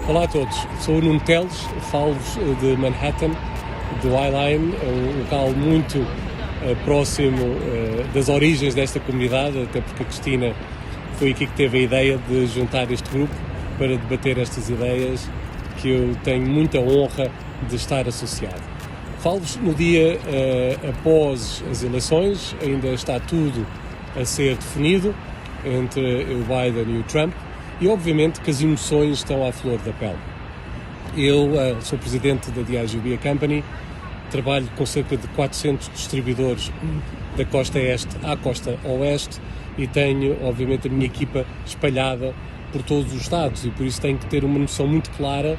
Olá a todos, sou o Nuno Teles, falo-vos de Manhattan, do Highline, um local muito próximo das origens desta comunidade, até porque a Cristina foi aqui que teve a ideia de juntar este grupo para debater estas ideias que eu tenho muita honra de estar associado. Falo-vos no dia após as eleições, ainda está tudo a ser definido entre o Biden e o Trump, e obviamente que as emoções estão à flor da pele. Eu sou presidente da Diageo Beer Company, trabalho com cerca de 400 distribuidores da costa este à costa oeste e tenho obviamente a minha equipa espalhada por todos os estados e por isso tenho que ter uma noção muito clara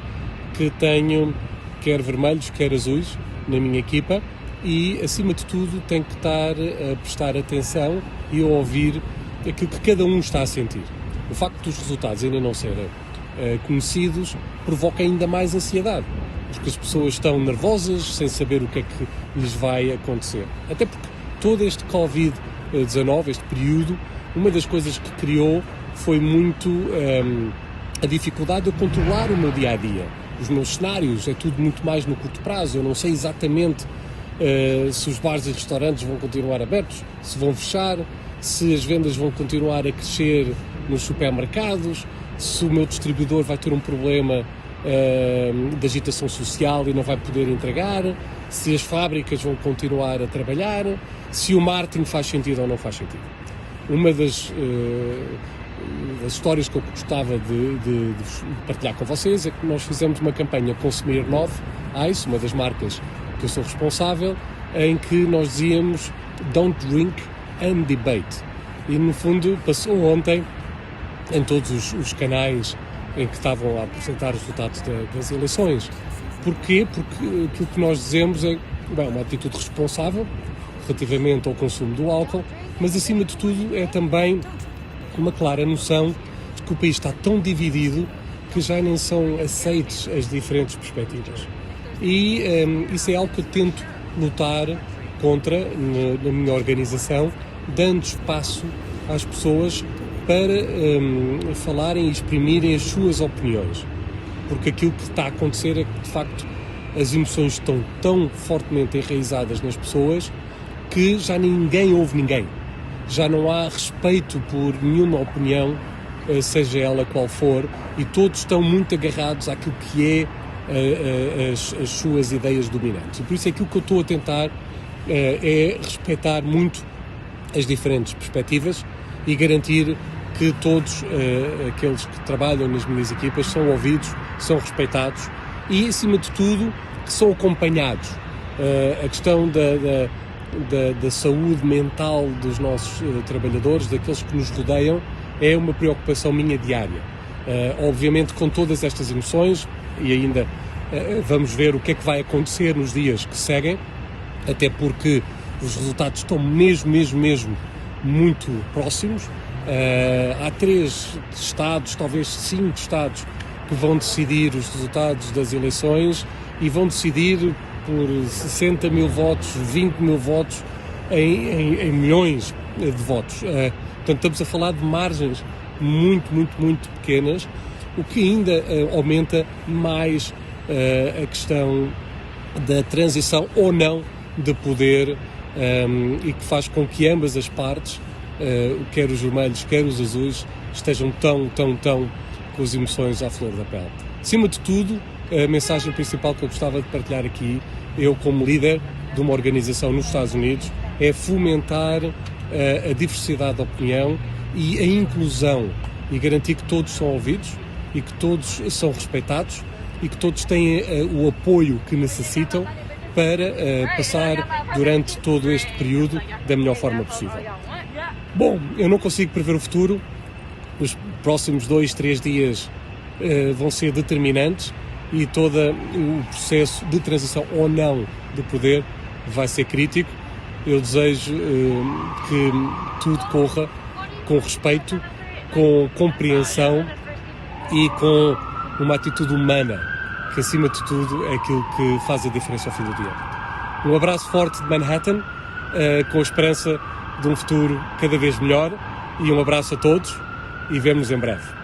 que tenho quer vermelhos, quer azuis na minha equipa e acima de tudo tenho que estar a prestar atenção e a ouvir aquilo que cada um está a sentir. O facto dos resultados ainda não serem conhecidos provoca ainda mais ansiedade, porque as pessoas estão nervosas, sem saber o que é que lhes vai acontecer. Até porque todo este Covid-19, este período, uma das coisas que criou foi muito a dificuldade de eu controlar o meu dia-a-dia. Os meus cenários, é tudo muito mais no curto prazo, eu não sei exatamente se os bares e restaurantes vão continuar abertos, se vão fechar, se as vendas vão continuar a crescer nos supermercados, se o meu distribuidor vai ter um problema de agitação social e não vai poder entregar, se as fábricas vão continuar a trabalhar, se o marketing faz sentido ou não faz sentido. Uma das histórias que eu gostava de partilhar com vocês é que nós fizemos uma campanha com Smirnoff Ice, uma das marcas que eu sou responsável, em que nós dizíamos Don't drink and debate. E no fundo passou ontem em todos os canais em que estavam a apresentar os resultados das eleições. Porquê? Porque aquilo que nós dizemos é uma atitude responsável relativamente ao consumo do álcool, mas acima de tudo é também uma clara noção de que o país está tão dividido que já nem são aceites as diferentes perspectivas. E isso é algo que eu tento lutar contra na minha organização, dando espaço às pessoas para falarem e exprimirem as suas opiniões. Porque aquilo que está a acontecer é que, de facto, as emoções estão tão fortemente enraizadas nas pessoas que já ninguém ouve ninguém. Já não há respeito por nenhuma opinião, seja ela qual for, e todos estão muito agarrados àquilo que é as suas ideias dominantes. E por isso aquilo que eu estou a tentar é respeitar muito as diferentes perspectivas e garantir que todos aqueles que trabalham nas minhas equipas são ouvidos, são respeitados e, acima de tudo, que são acompanhados. A questão da saúde mental dos nossos trabalhadores, daqueles que nos rodeiam, é uma preocupação minha diária. Obviamente com todas estas emoções e ainda vamos ver o que é que vai acontecer nos dias que seguem, até porque os resultados estão mesmo muito próximos. Há 3 estados, talvez 5 estados, que vão decidir os resultados das eleições e vão decidir por 60 mil votos, 20 mil votos em milhões de votos. Portanto, estamos a falar de margens muito pequenas, o que ainda aumenta mais a questão da transição ou não de poder e que faz com que ambas as partes, quer os vermelhos, quer os azuis, estejam tão com as emoções à flor da pele. Acima de tudo, a mensagem principal que eu gostava de partilhar aqui, eu como líder de uma organização nos Estados Unidos, é fomentar a diversidade de opinião e a inclusão e garantir que todos são ouvidos e que todos são respeitados e que todos têm o apoio que necessitam para passar durante todo este período da melhor forma possível. Bom, eu não consigo prever o futuro, os próximos 2-3 dias vão ser determinantes e todo o processo de transição ou não de poder vai ser crítico. Eu desejo que tudo corra com respeito, com compreensão e com uma atitude humana, que acima de tudo é aquilo que faz a diferença ao fim do dia. Um abraço forte de Manhattan, com a esperança de um futuro cada vez melhor, e um abraço a todos e vemo-nos em breve.